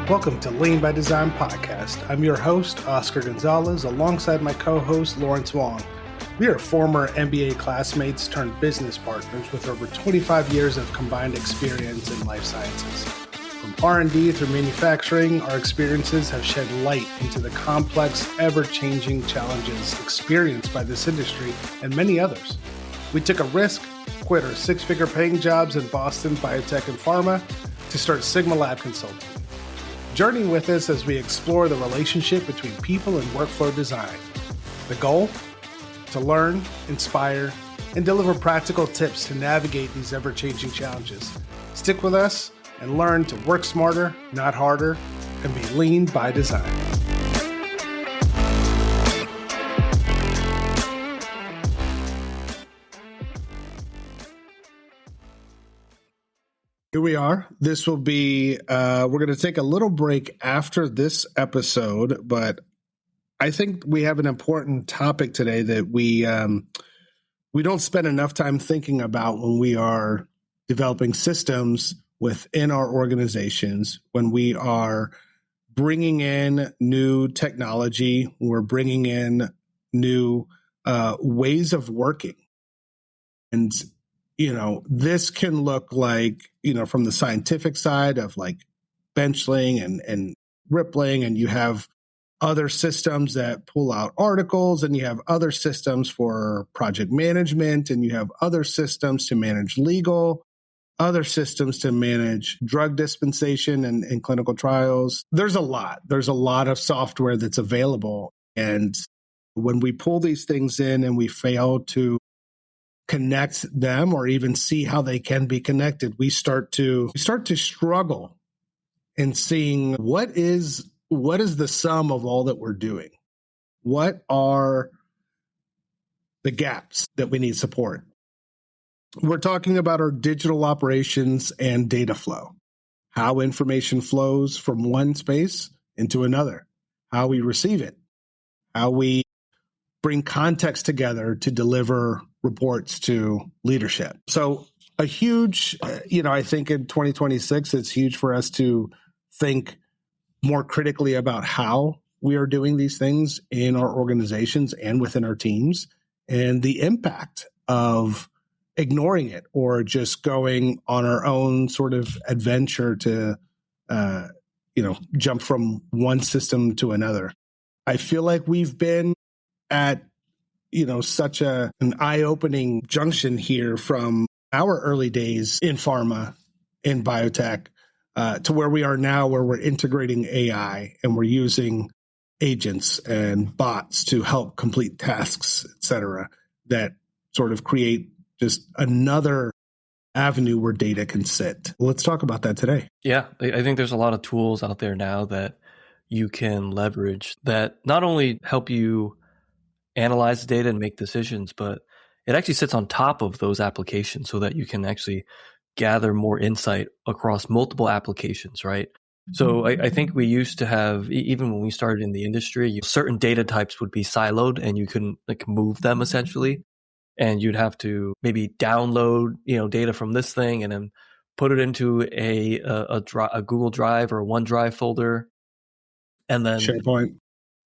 Welcome to Lean by Design podcast. I'm your host, Oscar Gonzalez, alongside my co-host, Lawrence Wong. We are former MBA classmates turned business partners with over 25 years of combined experience in life sciences. From R&D through manufacturing, our experiences have shed light into the complex, ever-changing challenges experienced by this industry and many others. We took a risk, quit our six-figure paying jobs in Boston, biotech, and pharma to start Sigma Lab Consulting. Journey with us as we explore the relationship between people and workflow design. The goal? To learn, inspire, and deliver practical tips to navigate these ever-changing challenges. Stick with us and learn to work smarter, not harder, and be lean by design. Here we are. This will be, we're going to take a little break after this episode, but I think we have an important topic today that we don't spend enough time thinking about when we are developing systems within our organizations, when we are bringing in new technology, we're bringing in new ways of working. And this can look like, from the scientific side of like benchling and rippling, and you have other systems that pull out articles, and you have other systems for project management, and you have other systems to manage legal, other systems to manage drug dispensation and clinical trials. There's a lot. There's a lot of software that's available. And when we pull these things in and we fail to connect them or even see how they can be connected, we start to struggle in seeing what is the sum of all that we're doing. What are the gaps that we need support? We're talking about our digital operations and data flow, how information flows from one space into another, how we receive it, how we bring context together to deliver reports to leadership. So a huge, I think in 2026, it's huge for us to think more critically about how we are doing these things in our organizations and within our teams, and the impact of ignoring it or just going on our own sort of adventure to, jump from one system to another. I feel like we've been at such an eye-opening junction here from our early days in pharma, in biotech, to where we are now, where we're integrating AI and we're using agents and bots to help complete tasks, et cetera, that sort of create just another avenue where data can sit. Let's talk about that today. Yeah, I think there's a lot of tools out there now that you can leverage that not only help you analyze the data and make decisions, but it actually sits on top of those applications so that you can actually gather more insight across multiple applications, right? So I think we used to have, even when we started in the industry, certain data types would be siloed and you couldn't move them essentially. And you'd have to maybe download, data from this thing and then put it into a Google Drive or a OneDrive folder. And then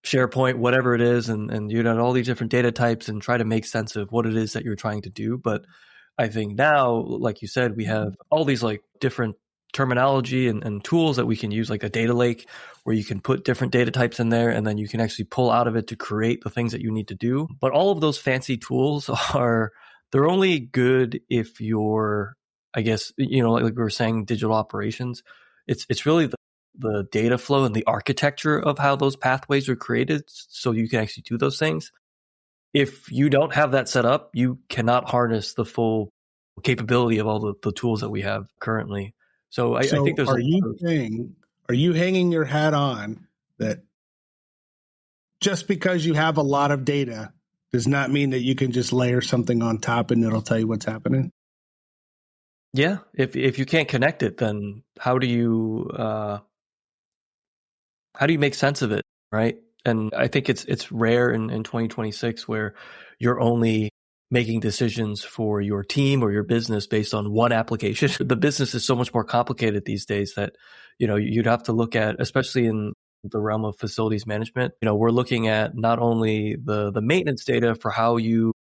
SharePoint, whatever it is, and you'd have all these different data types and try to make sense of what it is that you're trying to do. But I think now, like you said, we have all these different terminology and tools that we can use, like a data lake, where you can put different data types in there, and then you can actually pull out of it to create the things that you need to do. But all of those fancy tools they're only good if you're, I guess, like we were saying, digital operations. It's really the data flow and the architecture of how those pathways are created so you can actually do those things. If you don't have that set up, you cannot harness the full capability of all the tools that we have currently. So I think there's... Are you hanging your hat on that just because you have a lot of data does not mean that you can just layer something on top and it'll tell you what's happening? Yeah. If you can't connect it, then how do you make sense of it, right? And I think it's rare in 2026 where you're only making decisions for your team or your business based on one application. The business is so much more complicated these days that, you'd have to look at, especially in the realm of facilities management, we're looking at not only the maintenance data for how you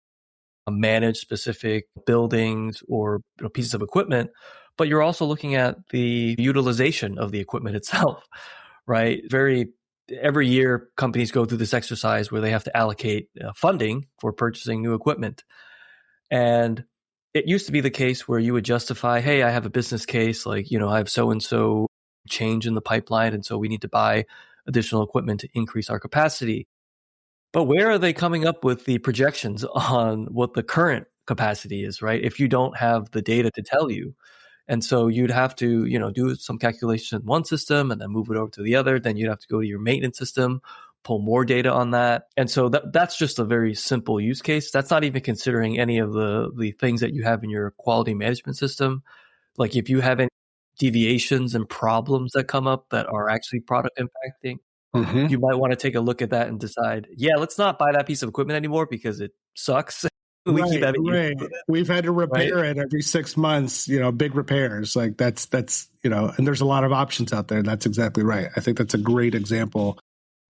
manage specific buildings or pieces of equipment, but you're also looking at the utilization of the equipment itself, right? Every year, companies go through this exercise where they have to allocate funding for purchasing new equipment. And it used to be the case where you would justify, hey, I have a business case, like, I have so-and-so change in the pipeline, and so we need to buy additional equipment to increase our capacity. But where are they coming up with the projections on what the current capacity is, right? If you don't have the data to tell you. And so you'd have to, do some calculation in one system and then move it over to the other. Then you'd have to go to your maintenance system, pull more data on that. And so that's just a very simple use case. That's not even considering any of the things that you have in your quality management system. Like if you have any deviations and problems that come up that are actually product impacting, you might want to take a look at that and decide, let's not buy that piece of equipment anymore because it sucks. We keep having We've had to repair it every 6 months, big repairs. Like that's, and there's a lot of options out there. That's exactly right. I think that's a great example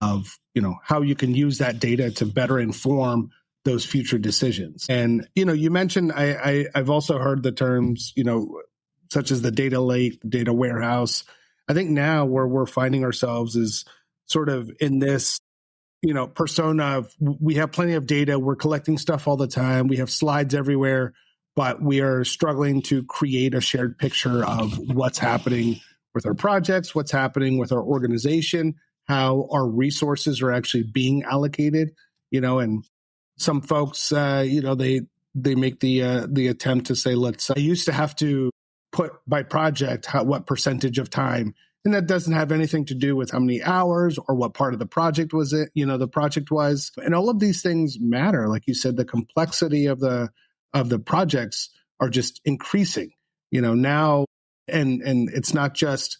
of, how you can use that data to better inform those future decisions. And, you mentioned, I've also heard the terms, such as the data lake, the data warehouse. I think now where we're finding ourselves is sort of in this, persona of we have plenty of data, we're collecting stuff all the time, we have slides everywhere, but we are struggling to create a shared picture of what's happening with our projects, what's happening with our organization, how our resources are actually being allocated, and some folks, they make the attempt to say, I used to have to put by project what percentage of time. And that doesn't have anything to do with how many hours or what part of the project was it, the project was. And all of these things matter. Like you said, the complexity of the projects are just increasing, now. And it's not just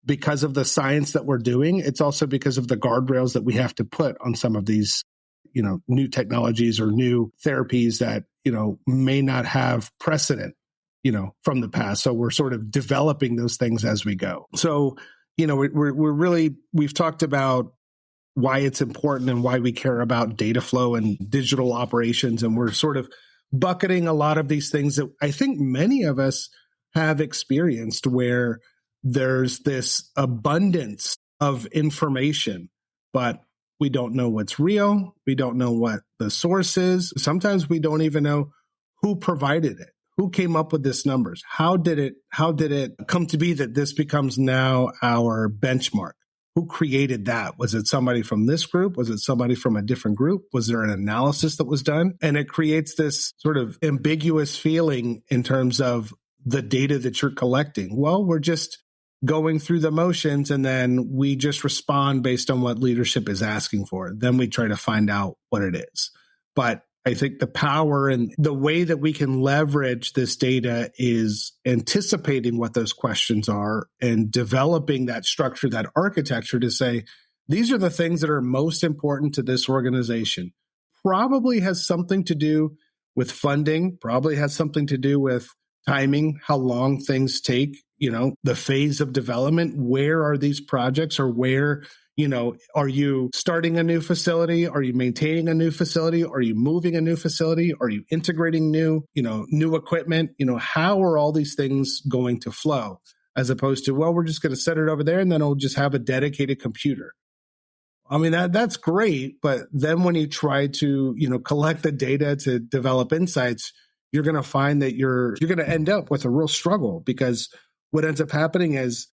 because of the science that we're doing. It's also because of the guardrails that we have to put on some of these, new technologies or new therapies that, may not have precedent from the past. So we're sort of developing those things as we go. So, we've talked about why it's important and why we care about data flow and digital operations. And we're sort of bucketing a lot of these things that I think many of us have experienced, where there's this abundance of information, but we don't know what's real. We don't know what the source is. Sometimes we don't even know who provided it. Who came up with this numbers? How did it come to be that this becomes now our benchmark? Who created that? Was it somebody from this group? Was it somebody from a different group? Was there an analysis that was done? And it creates this sort of ambiguous feeling in terms of the data that you're collecting. Well, we're just going through the motions, and then we just respond based on what leadership is asking for. Then we try to find out what it is. But I think the power and the way that we can leverage this data is anticipating what those questions are and developing that structure, that architecture to say, these are the things that are most important to this organization. Probably has something to do with funding, probably has something to do with timing, how long things take, the phase of development. Where are these projects, or where, are you starting a new facility? Are you maintaining a new facility? Are you moving a new facility? Are you integrating new equipment? How are all these things going to flow? As opposed to, well, we're just going to set it over there and then it'll just have a dedicated computer. I mean, that's great. But then when you try to, collect the data to develop insights, you're going to find that you're going to end up with a real struggle, because what ends up happening is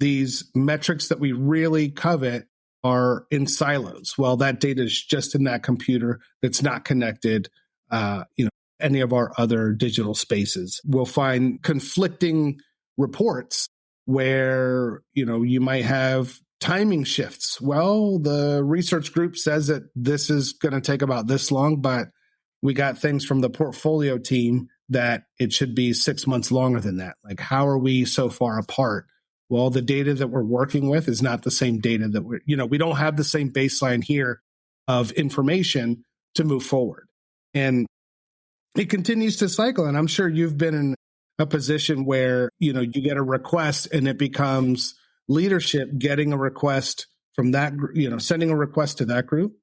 these metrics that we really covet are in silos. Well, that data is just in that computer that's not connected, any of our other digital spaces. We'll find conflicting reports where, you might have timing shifts. Well, the research group says that this is going to take about this long, but we got things from the portfolio team that it should be 6 months longer than that. Like, how are we so far apart? Well, the data that we're working with is not the same data that we don't have the same baseline here of information to move forward. And it continues to cycle. And I'm sure you've been in a position where, you get a request and it becomes leadership getting a request from that, sending a request to that group,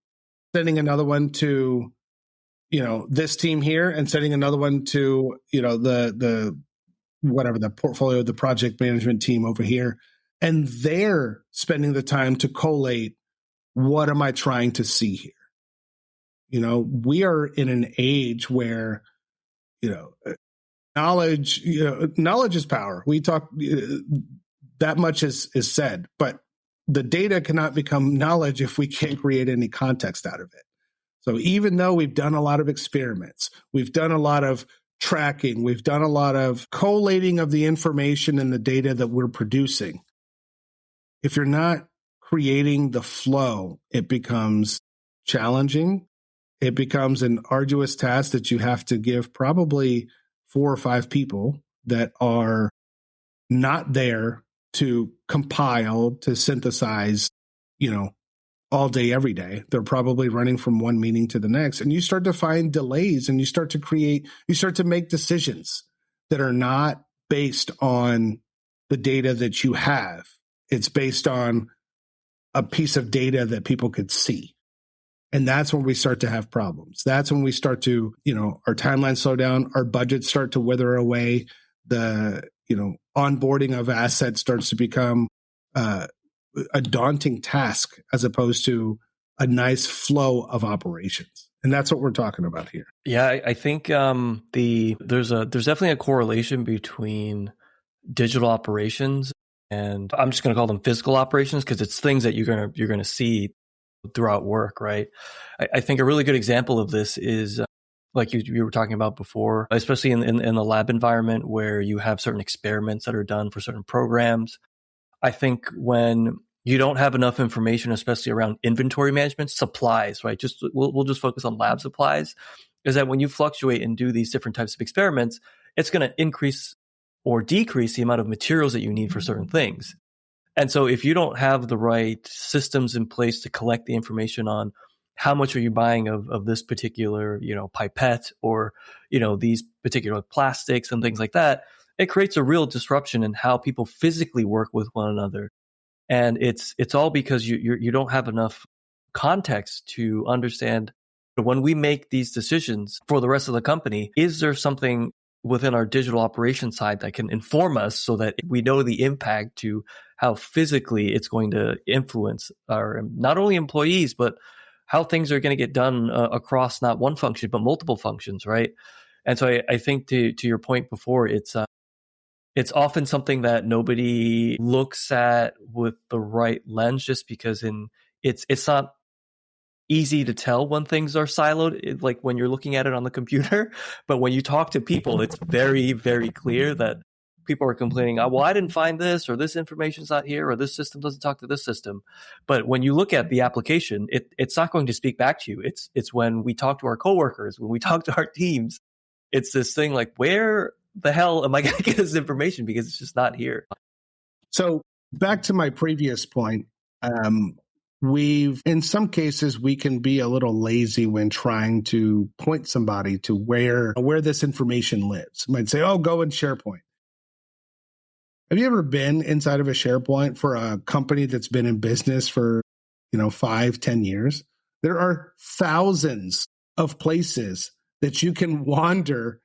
sending another one to, this team here, and sending another one to, the whatever, the portfolio, the project management team over here. And they're spending the time to collate, what am I trying to see here? We are in an age where, knowledge is power. We talk, that much is said, but the data cannot become knowledge if we can't create any context out of it. So even though we've done a lot of experiments, we've done a lot of tracking, we've done a lot of collating of the information and the data that we're producing, if you're not creating the flow, it becomes challenging. It becomes an arduous task that you have to give probably 4 or 5 people that are not there to compile, to synthesize, all day, every day. They're probably running from one meeting to the next. And you start to find delays, and you start to make decisions that are not based on the data that you have. It's based on a piece of data that people could see. And that's when we start to have problems. That's when we start to, our timelines slow down, our budgets start to wither away, the, onboarding of assets starts to become a daunting task as opposed to a nice flow of operations. And that's what we're talking about here. Yeah, I think there's definitely a correlation between digital operations, and I'm just going to call them physical operations because it's things that you're gonna see throughout work, right? I think a really good example of this is like you were talking about before, especially in the lab environment where you have certain experiments that are done for certain programs. I think when you don't have enough information, especially around inventory management, supplies, right? We'll just focus on lab supplies. Is that when you fluctuate and do these different types of experiments, it's going to increase or decrease the amount of materials that you need for certain things. And so if you don't have the right systems in place to collect the information on how much are you buying of this particular, pipette or, these particular plastics and things like that, it creates a real disruption in how people physically work with one another. And it's all because you don't have enough context to understand when we make these decisions for the rest of the company, is there something within our digital operations side that can inform us so that we know the impact to how physically it's going to influence our not only employees, but how things are going to get done across not one function, but multiple functions, right? And so I think to your point before, it's often something that nobody looks at with the right lens, just because it's not easy to tell when things are siloed, like when you're looking at it on the computer. But when you talk to people, it's very, very clear that people are complaining, well, I didn't find this, or this information's not here, or this system doesn't talk to this system. But when you look at the application, it's not going to speak back to you. It's when we talk to our coworkers, when we talk to our teams, it's this thing like, where the hell am I going to get this information? Because it's just not here. So back to my previous point, in some cases, we can be a little lazy when trying to point somebody to where this information lives. You might say, oh, go in SharePoint. Have you ever been inside of a SharePoint for a company that's been in business for, 5-10 years? There are thousands of places that you can wander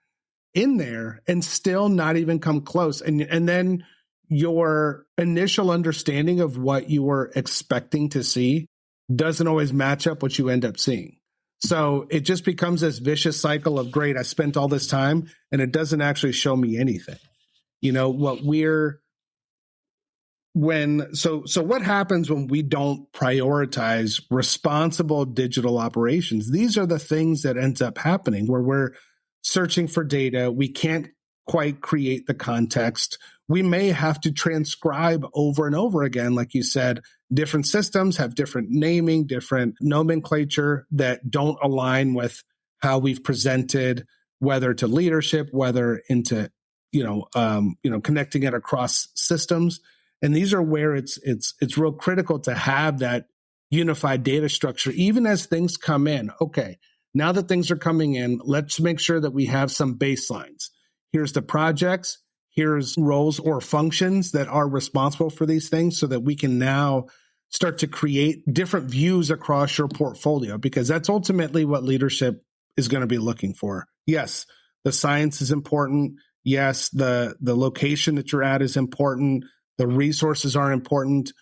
in there and still not even come close. And then your initial understanding of what you were expecting to see doesn't always match up what you end up seeing. So it just becomes this vicious cycle of, great, I spent all this time and it doesn't actually show me anything. So what happens when we don't prioritize responsible digital operations? These are the things that ends up happening where we're searching for data. We can't quite create the context. We may have to transcribe over and over again. Like you said, different systems have different naming, different nomenclature that don't align with how we've presented, whether to leadership, whether into, connecting it across systems. And these are where it's real critical to have that unified data structure, even as things come in. Okay, now that things are coming in, let's make sure that we have some baselines. Here's the projects, here's roles or functions that are responsible for these things so that we can now start to create different views across your portfolio, because that's ultimately what leadership is going to be looking for. Yes, the science is important. Yes, the location that you're at is important. The resources are important,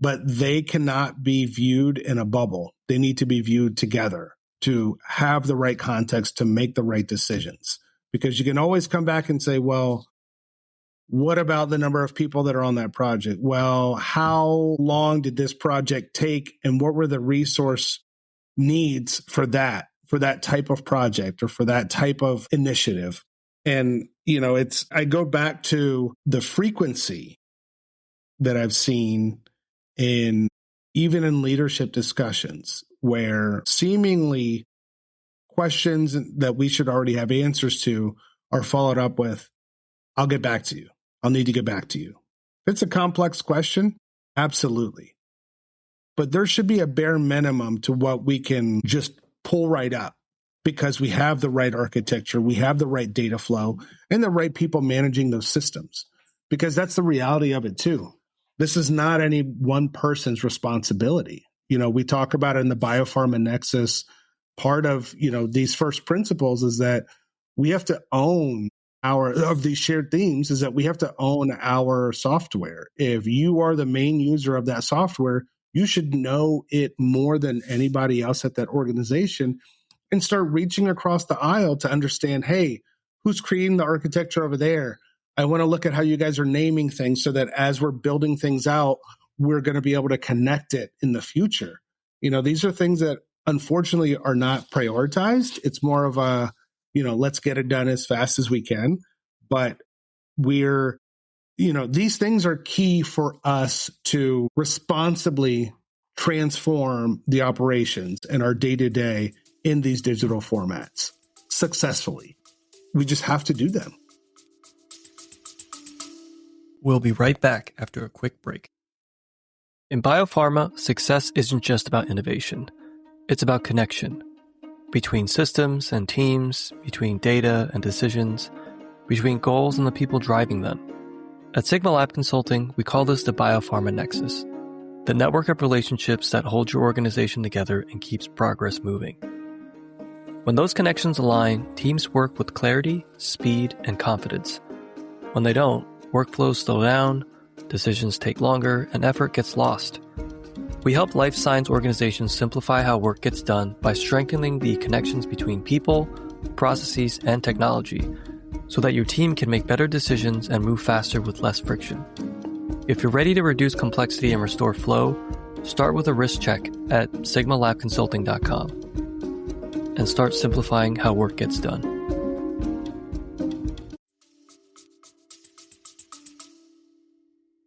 but they cannot be viewed in a bubble. They need to be viewed together to have the right context to make the right decisions. Because you can always come back and say, well, what about the number of people that are on that project? Well, how long did this project take and what were the resource needs for that type of project or for that type of initiative? And, I go back to the frequency that I've seen even in leadership discussions where seemingly questions that we should already have answers to are followed up with, I'll get back to you. I'll need to get back to you. If it's a complex question, absolutely. But there should be a bare minimum to what we can just pull right up because we have the right architecture, we have the right data flow, and the right people managing those systems. Because that's the reality of it too. This is not any one person's responsibility. We talk about it in the biopharma nexus. Part of, these first principles is that we have to own of these shared themes is that we have to own our software. If you are the main user of that software, you should know it more than anybody else at that organization and start reaching across the aisle to understand, hey, who's creating the architecture over there? I want to look at how you guys are naming things so that as we're building things out, we're going to be able to connect it in the future. These are things that unfortunately are not prioritized. It's more of a, let's get it done as fast as we can. But these things are key for us to responsibly transform the operations and our day-to-day in these digital formats successfully. We just have to do them. We'll be right back after a quick break. In biopharma, success isn't just about innovation. It's about connection between systems and teams, between data and decisions, between goals and the people driving them. At Sigma Lab Consulting, we call this the biopharma nexus, the network of relationships that hold your organization together and keeps progress moving. When those connections align, teams work with clarity, speed, and confidence. When they don't, workflows slow down, decisions take longer, and effort gets lost. We help life science organizations simplify how work gets done by strengthening the connections between people, processes, and technology so that your team can make better decisions and move faster with less friction. If you're ready to reduce complexity and restore flow, start with a risk check at sigmalabconsulting.com and start simplifying how work gets done.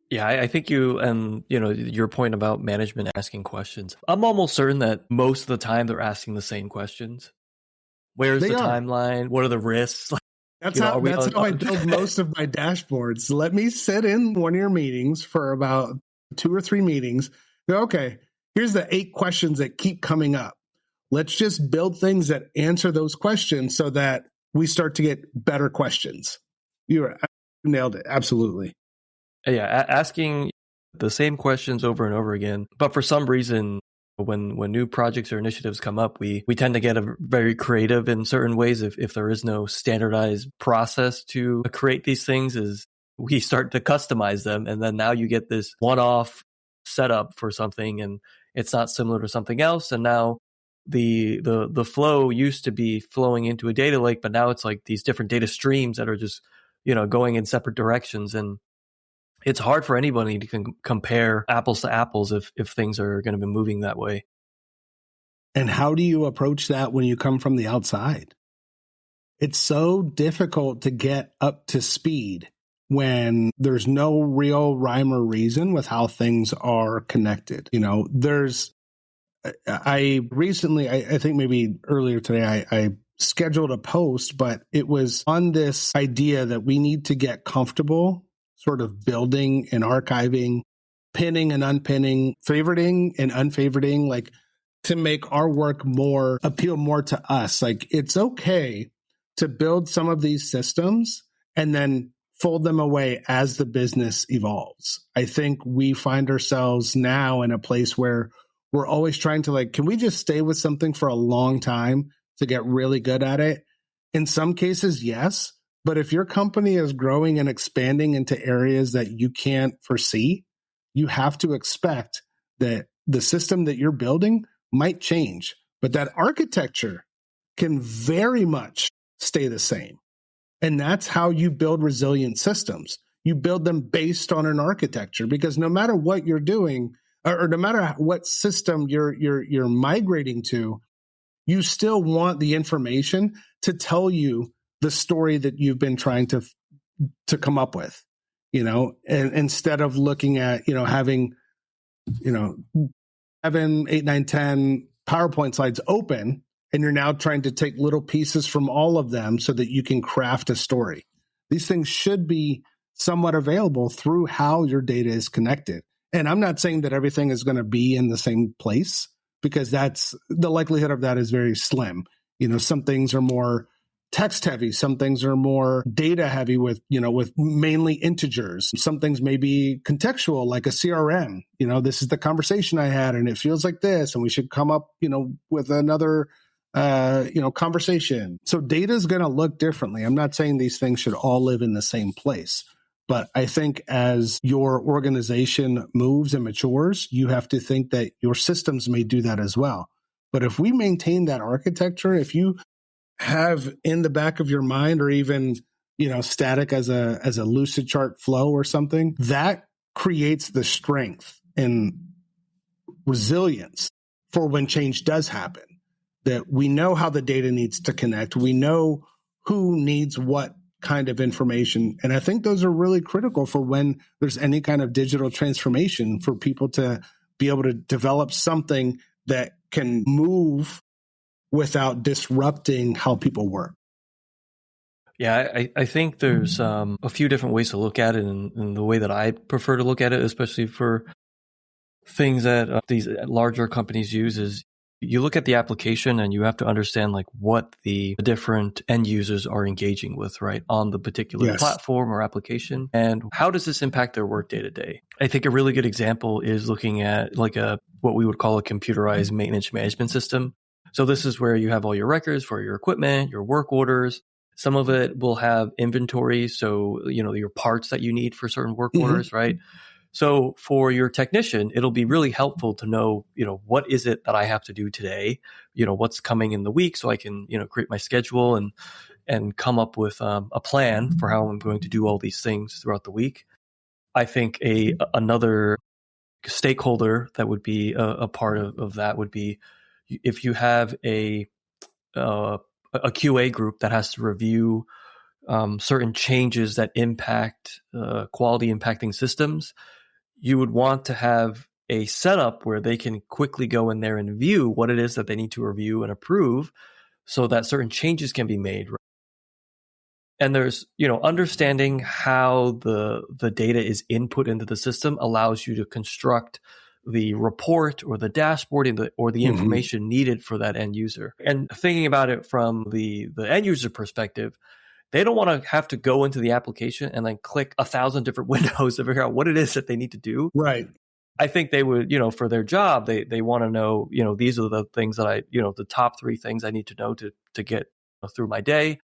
Yeah, I think your point about management asking questions. I'm almost certain that most of the time they're asking the same questions. Where's the timeline? What are the risks? That's how I build most of my dashboards. Let me sit in one of your meetings for about 2 or 3 meetings. Okay, here's the 8 questions that keep coming up. Let's just build things that answer those questions so that we start to get better questions. You nailed it. Absolutely. Yeah, asking the same questions over and over again. But for some reason, when new projects or initiatives come up, we tend to get very creative in certain ways. If there is no standardized process to create these things, is we start to customize them. And then now you get this one-off setup for something and it's not similar to something else. And now the flow used to be flowing into a data lake, but now it's like these different data streams that are just, going in separate directions. And it's hard for anybody to compare apples to apples if things are going to be moving that way. And how do you approach that when you come from the outside? It's so difficult to get up to speed when there's no real rhyme or reason with how things are connected. I recently, I think maybe earlier today, I scheduled a post, but it was on this idea that we need to get comfortable sort of building and archiving, pinning and unpinning, favoriting and unfavoriting. Like to make our work appeal more to us. Like, it's okay to build some of these systems and then fold them away as the business evolves. I think we find ourselves now in a place where we're always trying to, like, can we just stay with something for a long time to get really good at it? In some cases, yes. But if your company is growing and expanding into areas that you can't foresee, you have to expect that the system that you're building might change, but that architecture can very much stay the same. And that's how you build resilient systems. You build them based on an architecture, because no matter what you're doing, or no matter what system you're migrating to, you still want the information to tell you the story that you've been trying to come up with, and instead of looking at, having, 7, 8, 9, 10 PowerPoint slides open, and you're now trying to take little pieces from all of them so that you can craft a story. These things should be somewhat available through how your data is connected. And I'm not saying that everything is going to be in the same place, because that's the likelihood of that is very slim. Some things are more text heavy, some things are more data heavy with mainly integers. Some things may be contextual, like a CRM. This is the conversation I had and it feels like this, and we should come up, with another conversation. So data is going to look differently. I'm not saying these things should all live in the same place, but I think as your organization moves and matures, you have to think that your systems may do that as well. But if we maintain that architecture, if you have in the back of your mind, or even, static as a lucid chart flow or something, that creates the strength and resilience for when change does happen. That we know how the data needs to connect. We know who needs what kind of information. And I think those are really critical for when there's any kind of digital transformation, for people to be able to develop something that can move without disrupting how people work. Yeah, I think there's a few different ways to look at it, and the way that I prefer to look at it, especially for things that these larger companies use, is you look at the application and you have to understand like what the different end users are engaging with, right, on the particular platform or application, and how does this impact their work day to day. I think a really good example is looking at like what we would call a computerized maintenance management system. So this is where you have all your records for your equipment, your work orders. Some of it will have inventory, so your parts that you need for certain work orders, right? So for your technician, it'll be really helpful to know, what is it that I have to do today? What's coming in the week, so I can, create my schedule and come up with a plan for how I'm going to do all these things throughout the week. I think another stakeholder that would be a part of that would be if you have a QA group that has to review certain changes that impact quality impacting systems. You would want to have a setup where they can quickly go in there and view what it is that they need to review and approve, so that certain changes can be made. And there's, understanding how the data is input into the system allows you to construct the report or the dashboard or the information needed for that end user. And thinking about it from the end user perspective, they don't want to have to go into the application and then click 1,000 different windows to figure out what it is that they need to do. Right. I think they would, for their job, they want to know, these are the things that the top 3 things I need to know to get through my day.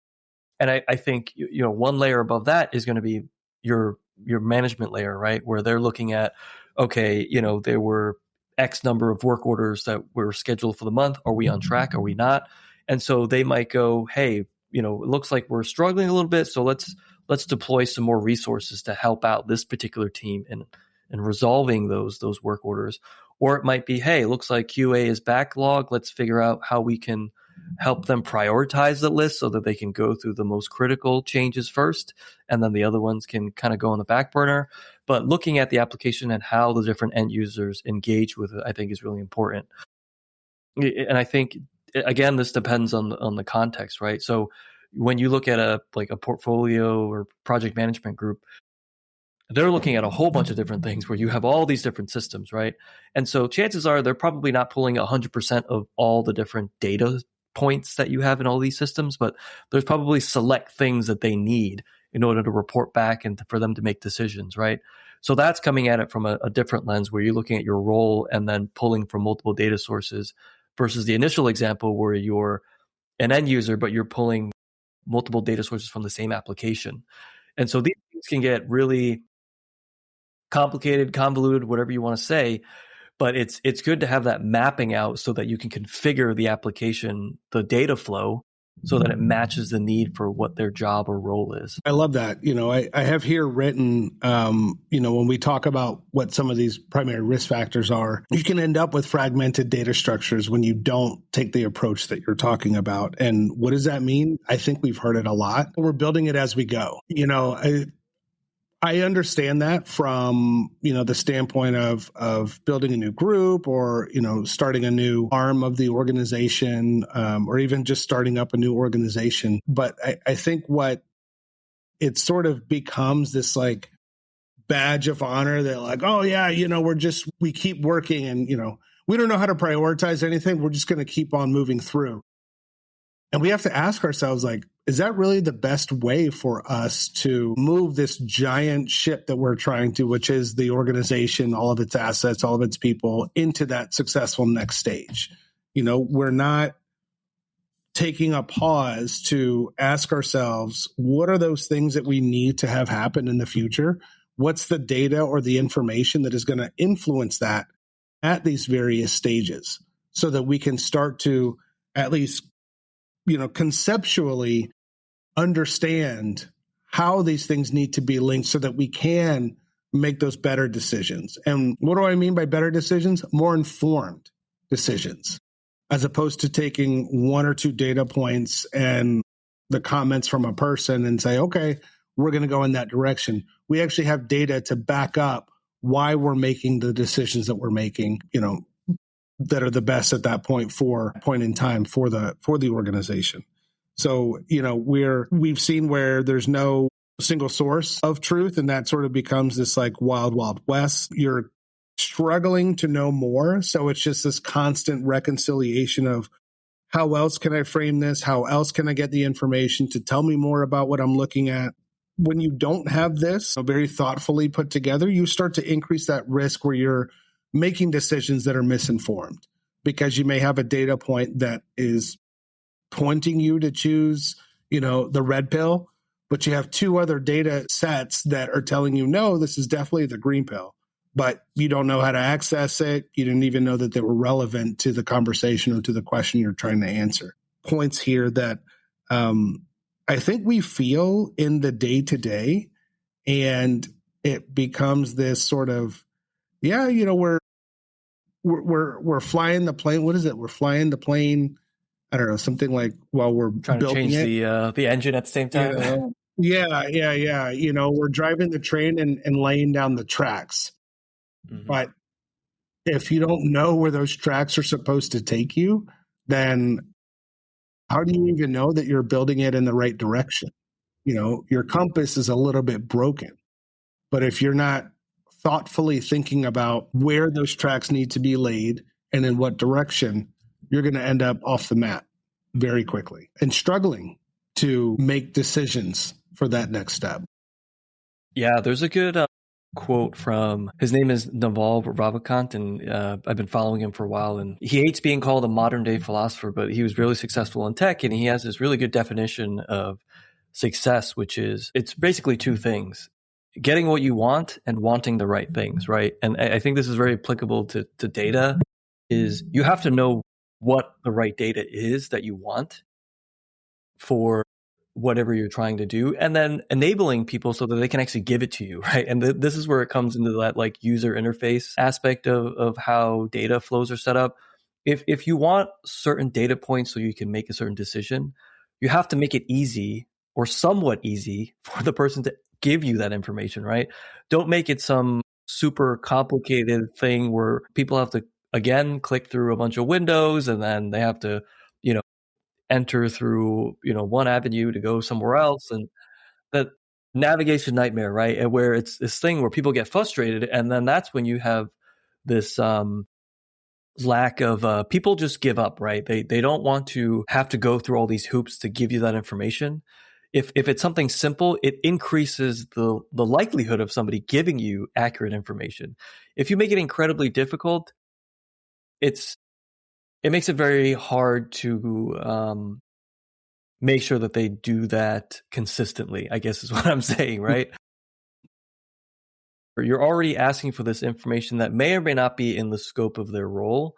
And I think, one layer above that is going to be your management layer, right? Where they're looking at, okay, there were X number of work orders that were scheduled for the month. Are we on track? Are we not? And so they might go, hey, it looks like we're struggling a little bit. So let's deploy some more resources to help out this particular team in resolving those work orders. Or it might be, hey, it looks like QA is backlog. Let's figure out how we can help them prioritize the list so that they can go through the most critical changes first, and then the other ones can kind of go on the back burner. But looking at the application and how the different end users engage with it, I think is really important. And I think, again, this depends on the context, right? So when you look at a portfolio or project management group, they're looking at a whole bunch of different things where you have all these different systems, right? And so chances are they're probably not pulling 100% of all the different data points that you have in all these systems, but there's probably select things that they need in order to report back and for them to make decisions, right? So that's coming at it from a different lens where you're looking at your role and then pulling from multiple data sources versus the initial example where you're an end user, but you're pulling multiple data sources from the same application. And so these things can get really complicated, convoluted, whatever you want to say, but it's good to have that mapping out so that you can configure the application, the data flow, so that it matches the need for what their job or role is. I love that. I have here written, when we talk about what some of these primary risk factors are, you can end up with fragmented data structures when you don't take the approach that you're talking about. And what does that mean? I think we've heard it a lot. We're building it as we go. I understand that from, the standpoint of building a new group or, starting a new arm of the organization, or even just starting up a new organization. But I think what it sort of becomes this like badge of honor that like, oh yeah, we keep working and, we don't know how to prioritize anything. We're just going to keep on moving through. And we have to ask ourselves, like, is that really the best way for us to move this giant ship that we're trying to, which is the organization, all of its assets, all of its people, into that successful next stage? We're not taking a pause to ask ourselves, what are those things that we need to have happen in the future? What's the data or the information that is going to influence that at these various stages so that we can start to at least conceptually understand how these things need to be linked so that we can make those better decisions. And what do I mean by better decisions? More informed decisions, as opposed to taking one or two data points and the comments from a person and say, okay, we're going to go in that direction. We actually have data to back up why we're making the decisions that we're making, that are the best at that point in time for the organization. So, we've seen where there's no single source of truth, and that sort of becomes this like wild, wild west. You're struggling to know more. So it's just this constant reconciliation of how else can I frame this? How else can I get the information to tell me more about what I'm looking at? When you don't have this very thoughtfully put together, you start to increase that risk where you're making decisions that are misinformed because you may have a data point that is pointing you to choose, the red pill, but you have two other data sets that are telling you, no, this is definitely the green pill, but you don't know how to access it. You didn't even know that they were relevant to the conversation or to the question you're trying to answer. Points here that I think we feel in the day-to-day, and it becomes this sort of, we're flying the plane. What is it? We're flying the plane. I don't know, something like while we're trying to change the engine at the same time. Yeah. We're driving the train and laying down the tracks. Mm-hmm. But if you don't know where those tracks are supposed to take you, then how do you even know that you're building it in the right direction? Your compass is a little bit broken. But if you're not thoughtfully thinking about where those tracks need to be laid and in what direction, you're going to end up off the map very quickly and struggling to make decisions for that next step. Yeah, there's a good quote from, his name is Naval Ravikant, and I've been following him for a while, and he hates being called a modern day philosopher, but he was really successful in tech, and he has this really good definition of success, which is, it's basically two things: getting what you want and wanting the right things, right? And I think this is very applicable to data, is you have to know what the right data is that you want for whatever you're trying to do, and then enabling people so that they can actually give it to you, right? And this is where it comes into that like user interface aspect of how data flows are set up. If you want certain data points so you can make a certain decision, you have to make it easy or somewhat easy for the person to give you that information, right? Don't make it some super complicated thing where people have to, again, click through a bunch of windows and then they have to, enter through, one avenue to go somewhere else. And that navigation nightmare, right? And where it's this thing where people get frustrated, and then that's when you have this lack of people just give up, right? They don't want to have to go through all these hoops to give you that information. If it's something simple, it increases the likelihood of somebody giving you accurate information. If you make it incredibly difficult, it makes it very hard to make sure that they do that consistently, I guess is what I'm saying, right? You're already asking for this information that may or may not be in the scope of their role.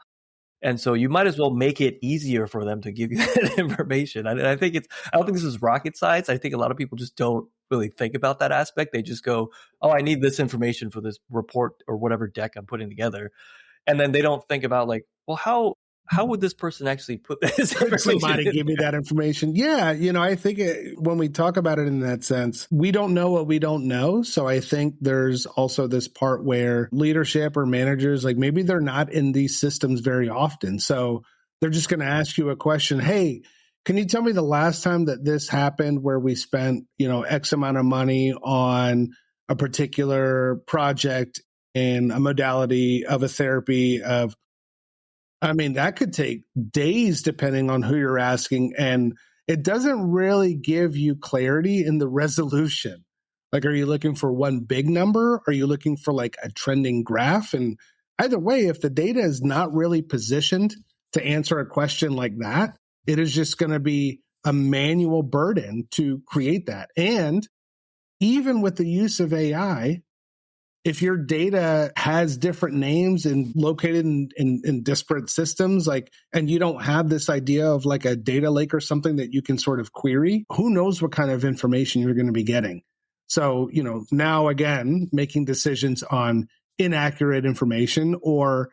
And so you might as well make it easier for them to give you that information. I don't think this is rocket science. I think a lot of people just don't really think about that aspect. They just go, oh, I need this information for this report or whatever deck I'm putting together. And then they don't think about like, well, how would this person actually put this Could somebody give me that information? Yeah, I think when we talk about it in that sense, we don't know what we don't know. So I think there's also this part where leadership or managers, like maybe they're not in these systems very often. So they're just going to ask you a question. Hey, can you tell me the last time that this happened where we spent, X amount of money on a particular project in a modality of a therapy of, that could take days depending on who you're asking. And it doesn't really give you clarity in the resolution. Like, are you looking for one big number? Are you looking for like a trending graph? And either way, if the data is not really positioned to answer a question like that, it is just going to be a manual burden to create that. And even with the use of AI, if your data has different names and located in disparate systems, and you don't have this idea of like a data lake or something that you can sort of query, who knows what kind of information you're going to be getting. So, now again, making decisions on inaccurate information or,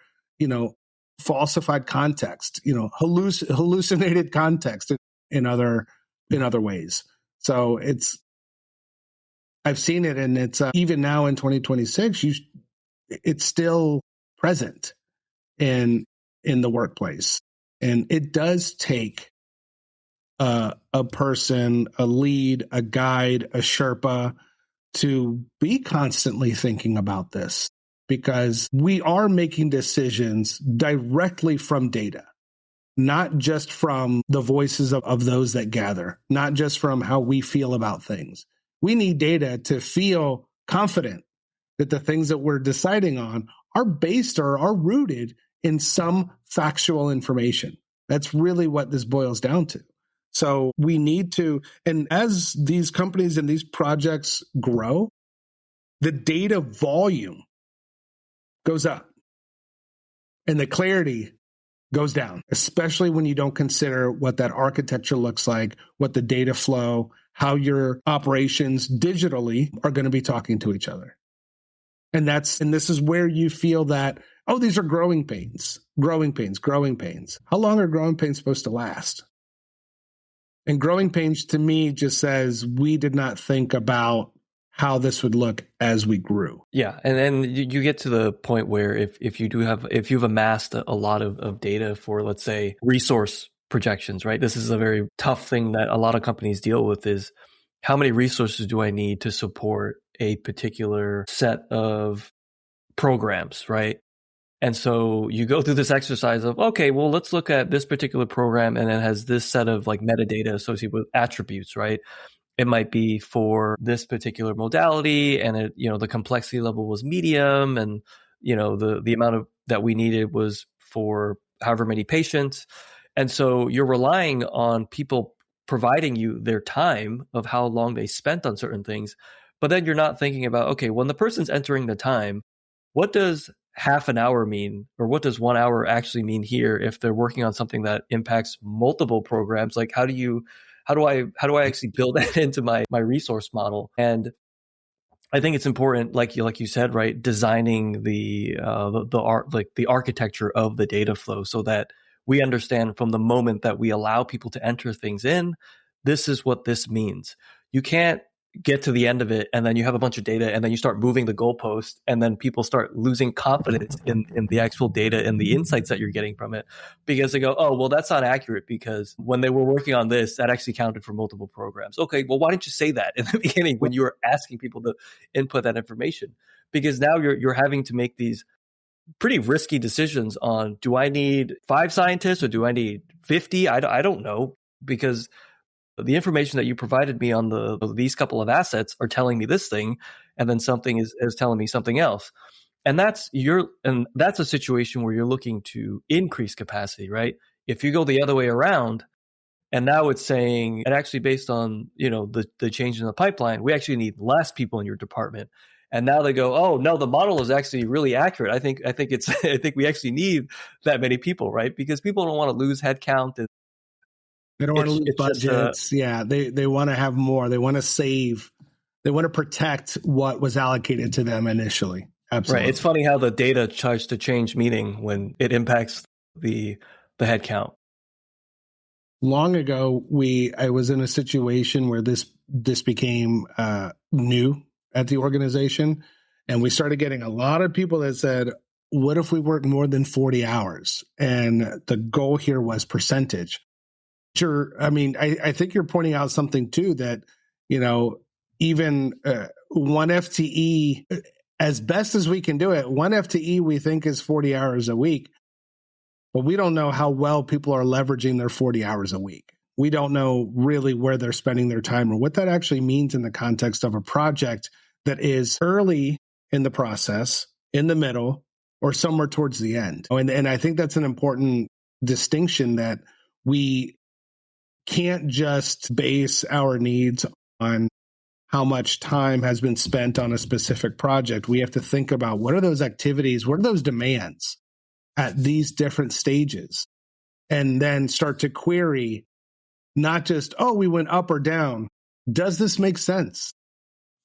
falsified context, hallucinated context in other ways. So I've seen it, and it's even now in 2026, it's still present in the workplace, and it does take a person, a lead, a guide, a Sherpa to be constantly thinking about this, because we are making decisions directly from data, not just from the voices of those that gather, not just from how we feel about things. We need data to feel confident that the things that we're deciding on are based or are rooted in some factual information. That's really what this boils down to. So we need to, and as these companies and these projects grow, the data volume goes up and the clarity goes down, especially when you don't consider what that architecture looks like, what the data flow, how your operations digitally are going to be talking to each other. And this is where you feel that, oh, these are growing pains. How long are growing pains supposed to last? And growing pains to me just says we did not think about how this would look as we grew. Yeah. And then you get to the point where if you've amassed a lot of data for, let's say, resource projections, right? This is a very tough thing that a lot of companies deal with, is how many resources do I need to support a particular set of programs, right? And so you go through this exercise of, okay, well, let's look at this particular program, and it has this set of like metadata associated with attributes, right? It might be for this particular modality, and the complexity level was medium, and the amount of that we needed was for however many patients. And so you're relying on people providing you their time of how long they spent on certain things. But then you're not thinking about, okay, when the person's entering the time, what does half an hour mean, or what does 1 hour actually mean here if they're working on something that impacts multiple programs? Like, how do I actually build that into my resource model? And I think it's important, like you said, right, designing the architecture of the data flow so that we understand from the moment that we allow people to enter things in, this is what this means. You can't get to the end of it, and then you have a bunch of data, and then you start moving the goalpost, and then people start losing confidence in the actual data and the insights that you're getting from it, because they go, oh, well, that's not accurate, because when they were working on this, that actually counted for multiple programs. Okay, well, why didn't you say that in the beginning when you were asking people to input that information? Because now you're having to make these pretty risky decisions on, do I need 5 scientists or do I need 50? I don't know, because the information that you provided me on these couple of assets are telling me this thing, and then something is telling me something else. And that's a situation where you're looking to increase capacity, right? If you go the other way around, and now it's saying, and actually based on, the change in the pipeline, we actually need less people in your department. And now they go, oh no, the model is actually really accurate. I think I think we actually need that many people, right? Because people don't want to lose headcount. They don't want to lose budgets. They want to have more. They want to save. They want to protect what was allocated to them initially. Absolutely. Right. It's funny how the data tries to change meaning when it impacts the headcount. Long ago, I was in a situation where this became new at the organization, and we started getting a lot of people that said, what if we work more than 40 hours? And the goal here was percentage. Sure. I mean, I think you're pointing out something too, that, even 1 FTE, as best as we can do it, 1 FTE we think is 40 hours a week, but we don't know how well people are leveraging their 40 hours a week. We don't know really where they're spending their time or what that actually means in the context of a project that is early in the process, in the middle, or somewhere towards the end. And I think that's an important distinction, that we can't just base our needs on how much time has been spent on a specific project. We have to think about, what are those activities, what are those demands at these different stages, and then start to query, not just, oh, we went up or down. Does this make sense?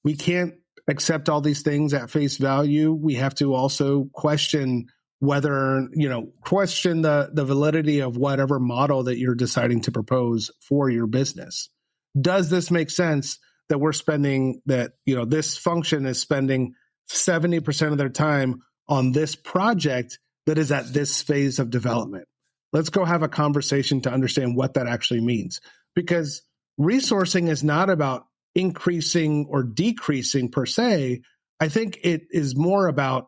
We can't accept all these things at face value. We have to also question question the validity of whatever model that you're deciding to propose for your business. Does this make sense that we're spending, this function is spending 70% of their time on this project that is at this phase of development? Let's go have a conversation to understand what that actually means. Because resourcing is not about increasing or decreasing per se. I think it is more about,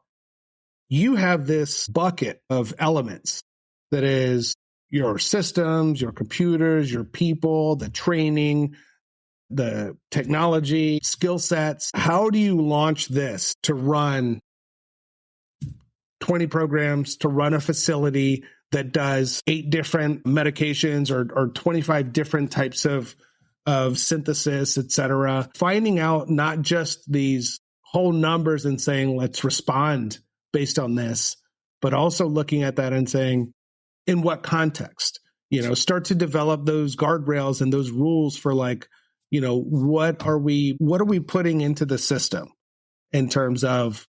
you have this bucket of elements that is your systems, your computers, your people, the training, the technology, skill sets. How do you launch this to run 20 programs, to run a facility that does 8 different medications or 25 different types of synthesis, et cetera? Finding out not just these whole numbers and saying, let's respond based on this, but also looking at that and saying, in what context? Start to develop those guardrails and those rules for, what are we putting into the system in terms of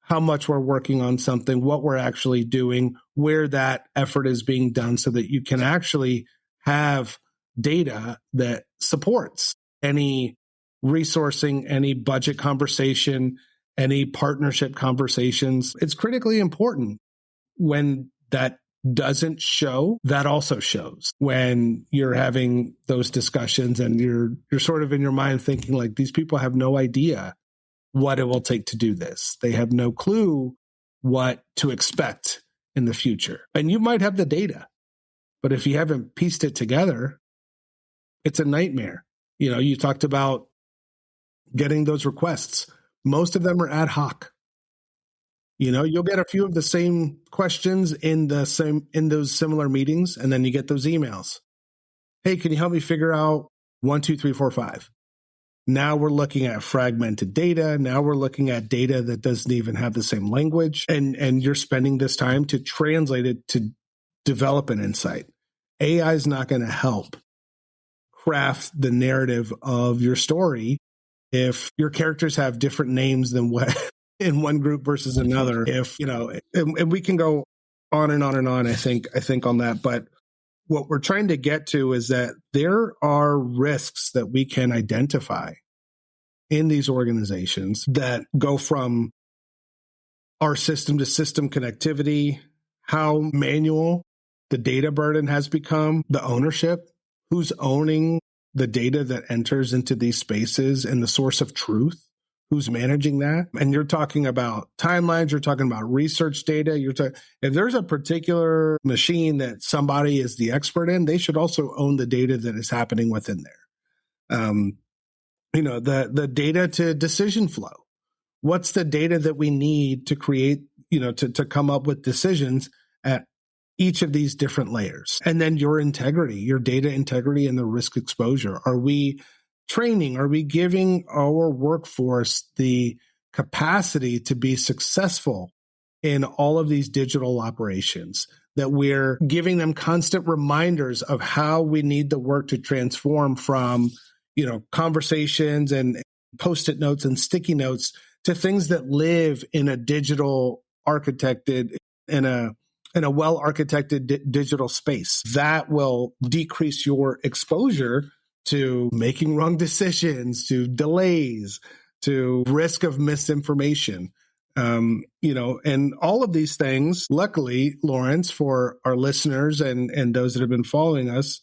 how much we're working on something, what we're actually doing, where that effort is being done, so that you can actually have data that supports any resourcing, any budget conversation, any partnership conversations. It's critically important. When that doesn't show, that also shows. When you're having those discussions and you're sort of in your mind thinking, like, these people have no idea what it will take to do this. They have no clue what to expect in the future. And you might have the data, but if you haven't pieced it together, it's a nightmare. You talked about getting those requests. Most of them are ad hoc. You'll get a few of the same questions in those similar meetings, and then you get those emails. Hey, can you help me figure out 1, 2, 3, 4, 5? Now we're looking at fragmented data. Now we're looking at data that doesn't even have the same language, and you're spending this time to translate it to develop an insight. AI is not going to help craft the narrative of your story if your characters have different names than what in one group versus another. If and we can go on and on and on, I think on that. But what we're trying to get to is that there are risks that we can identify in these organizations that go from our system to system connectivity, how manual the data burden has become, the ownership, who's owning the data that enters into these spaces and the source of truth, who's managing that. And you're talking about timelines, you're talking about research data. If there's a particular machine that somebody is the expert in, they should also own the data that is happening within there. The data to decision flow. What's the data that we need to create, to come up with decisions at each of these different layers? And then your integrity, your data integrity and the risk exposure. Are we training? Are we giving our workforce the capacity to be successful in all of these digital operations? That we're giving them constant reminders of how we need to work to transform from, conversations and Post-it notes and sticky notes to things that live in a digital architected, in a well-architected digital space. That will decrease your exposure to making wrong decisions, to delays, to risk of misinformation. And all of these things, luckily, Lawrence, for our listeners and those that have been following us,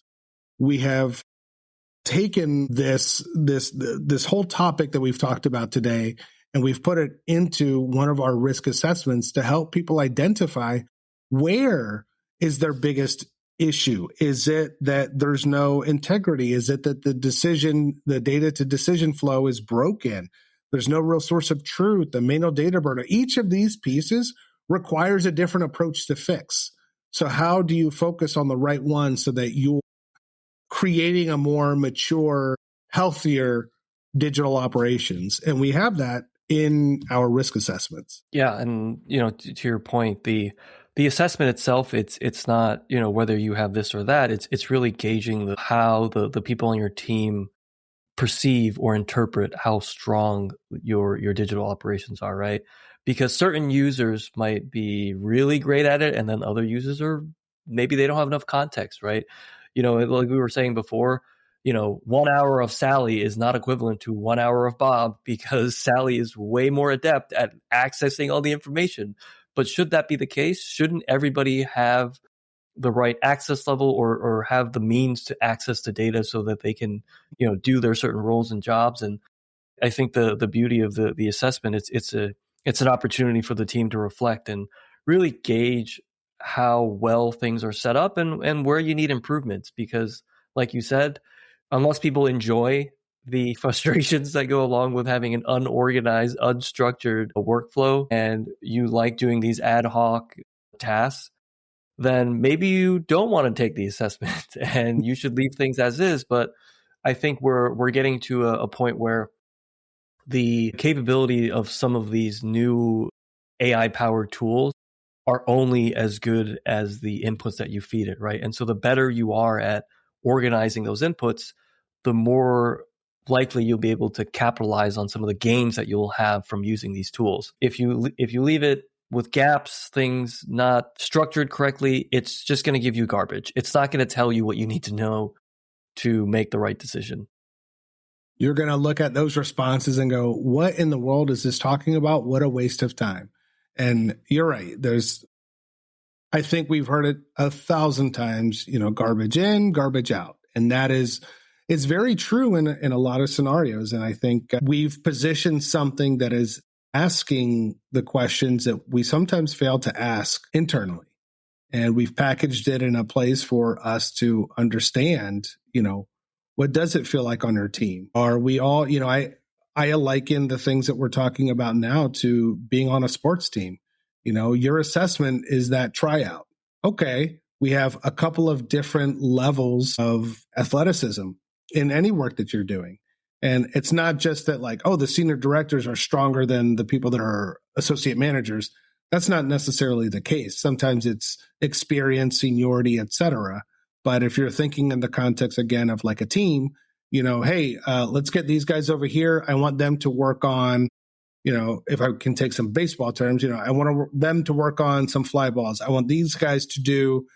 we have taken this whole topic that we've talked about today, and we've put it into one of our risk assessments to help people identify where is their biggest issue. Is it that there's no integrity? Is it that the data to decision flow is broken? There's no real source of truth, the manual data burden. Each of these pieces requires a different approach to fix. So how do you focus on the right one so that you're creating a more mature, healthier digital operations? And we have that in our risk assessments. Yeah. And, to your point, the assessment itself, it's not, whether you have this or that, it's really gauging how the people on your team perceive or interpret how strong your digital operations are, right? Because certain users might be really great at it, and then other users maybe they don't have enough context, right? Like we were saying before, 1 hour of Sally is not equivalent to 1 hour of Bob, because Sally is way more adept at accessing all the information. But should that be the case? Shouldn't everybody have the right access level or have the means to access the data so that they can, do their certain roles and jobs? And I think the beauty of the assessment, it's an opportunity for the team to reflect and really gauge how well things are set up and where you need improvements. Because like you said, unless people enjoy the frustrations that go along with having an unorganized, unstructured workflow, and you like doing these ad hoc tasks, then maybe you don't want to take the assessment and you should leave things as is. But I think we're getting to a point where the capability of some of these new AI-powered tools are only as good as the inputs that you feed it, right? And so the better you are at organizing those inputs, the more likely you'll be able to capitalize on some of the gains that you'll have from using these tools. If you leave it with gaps, things not structured correctly, it's just going to give you garbage. It's not going to tell you what you need to know to make the right decision. You're going to look at those responses and go, what in the world is this talking about? What a waste of time. And you're right. I think we've heard it 1,000 times, garbage in, garbage out. And it's very true in a lot of scenarios. And I think we've positioned something that is asking the questions that we sometimes fail to ask internally. And we've packaged it in a place for us to understand, what does it feel like on your team? Are we all, I liken the things that we're talking about now to being on a sports team. Your assessment is that tryout. Okay, we have a couple of different levels of athleticism in any work that you're doing. And it's not just that the senior directors are stronger than the people that are associate managers. That's not necessarily the case. Sometimes it's experience, seniority, et cetera. But if you're thinking in the context, again, of like a team, hey, let's get these guys over here. I want them to work on, if I can take some baseball terms, I want them to work on some fly balls. I want these guys to do,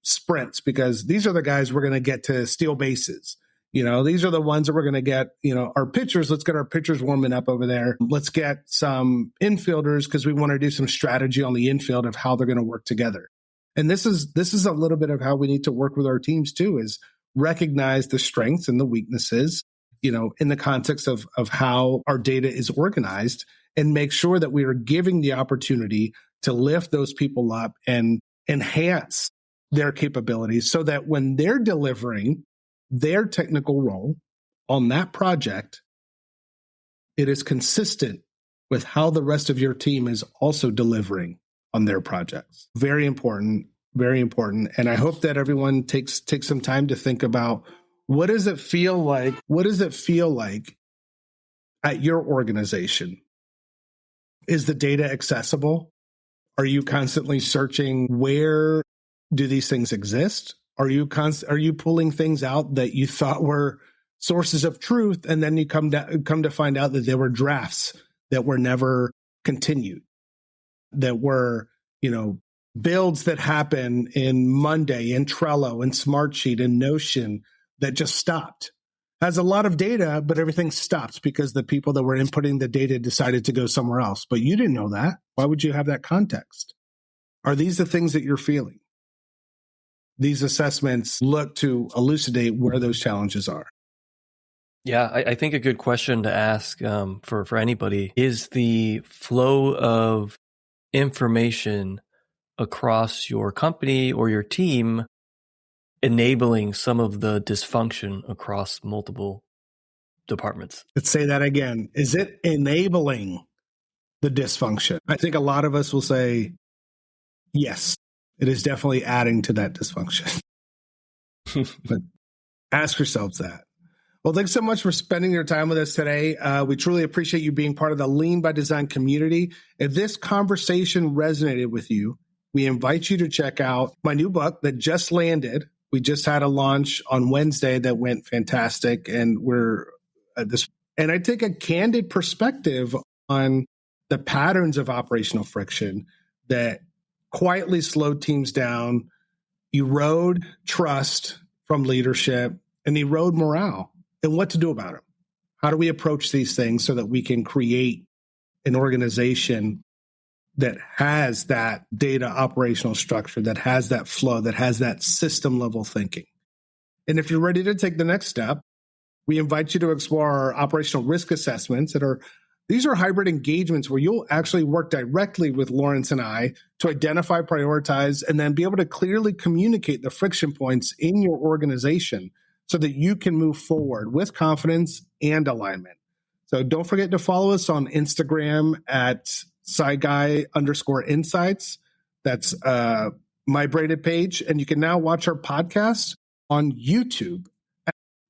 sprints, because these are the guys we're going to get to steal bases. These are the ones that we're going to get, our pitchers. Let's get our pitchers warming up over there. Let's get some infielders because we want to do some strategy on the infield of how they're going to work together. And this is a little bit of how we need to work with our teams too, is recognize the strengths and the weaknesses, in the context of how our data is organized, and make sure that we are giving the opportunity to lift those people up and enhance their capabilities so that when they're delivering their technical role on that project, it is consistent with how the rest of your team is also delivering on their projects. Very important, very important. And I hope that everyone takes some time to think about, what does it feel like? What does it feel like at your organization? Is the data accessible? Are you constantly searching, where do these things exist? Are you pulling things out that you thought were sources of truth, and then you come to find out that they were drafts that were never continued, that were, builds that happen in Monday, in Trello, in Smartsheet, in Notion that just stopped? Has a lot of data, but everything stopped because the people that were inputting the data decided to go somewhere else. But you didn't know that. Why would you have that context? Are these the things that you're feeling? These assessments look to elucidate where those challenges are. Yeah, I think a good question to ask for anybody is the flow of information across your company or your team enabling some of the dysfunction across multiple departments. Let's say that again. Is it enabling the dysfunction? I think a lot of us will say, yes, it is definitely adding to that dysfunction. But ask yourselves that. Well, thanks so much for spending your time with us today. We truly appreciate you being part of the Lean by Design community. If this conversation resonated with you, we invite you to check out my new book that just landed. We just had a launch on Wednesday that went fantastic, and and I take a candid perspective on the patterns of operational friction that quietly slowed teams down, erode trust from leadership, and erode morale, and what to do about them. How do we approach these things so that we can create an organization that has that data operational structure, that has that flow, that has that system level thinking? And if you're ready to take the next step, we invite you to explore our operational risk assessments these are hybrid engagements where you'll actually work directly with Lawrence and I to identify, prioritize, and then be able to clearly communicate the friction points in your organization so that you can move forward with confidence and alignment. So don't forget to follow us on Instagram at SciGuy_insights. That's my braided page. And you can now watch our podcast on YouTube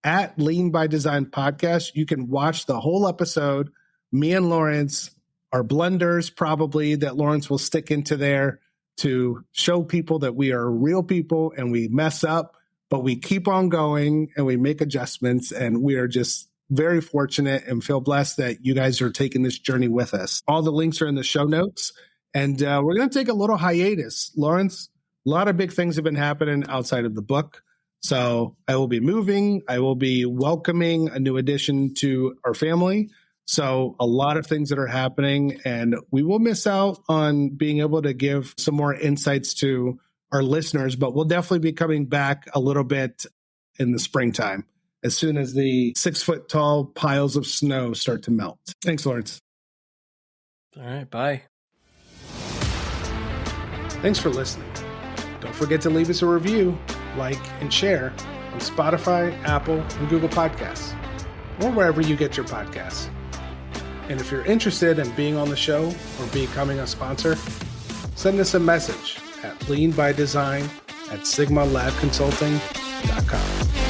at Lean by Design Podcast. You can watch the whole episode. Me and Lawrence are blunders, probably, that Lawrence will stick into there to show people that we are real people and we mess up, but we keep on going and we make adjustments. And we are just very fortunate and feel blessed that you guys are taking this journey with us. All the links are in the show notes. And we're going to take a little hiatus. Lawrence, a lot of big things have been happening outside of the book. So I will be moving. I will be welcoming a new addition to our family. So a lot of things that are happening, and we will miss out on being able to give some more insights to our listeners, but we'll definitely be coming back a little bit in the springtime as soon as the 6-foot tall piles of snow start to melt. Thanks, Lawrence. All right, bye. Thanks for listening. Don't forget to leave us a review, like, and share on Spotify, Apple, and Google Podcasts, or wherever you get your podcasts. And if you're interested in being on the show or becoming a sponsor, send us a message at leanbydesign@sigmalabconsulting.com.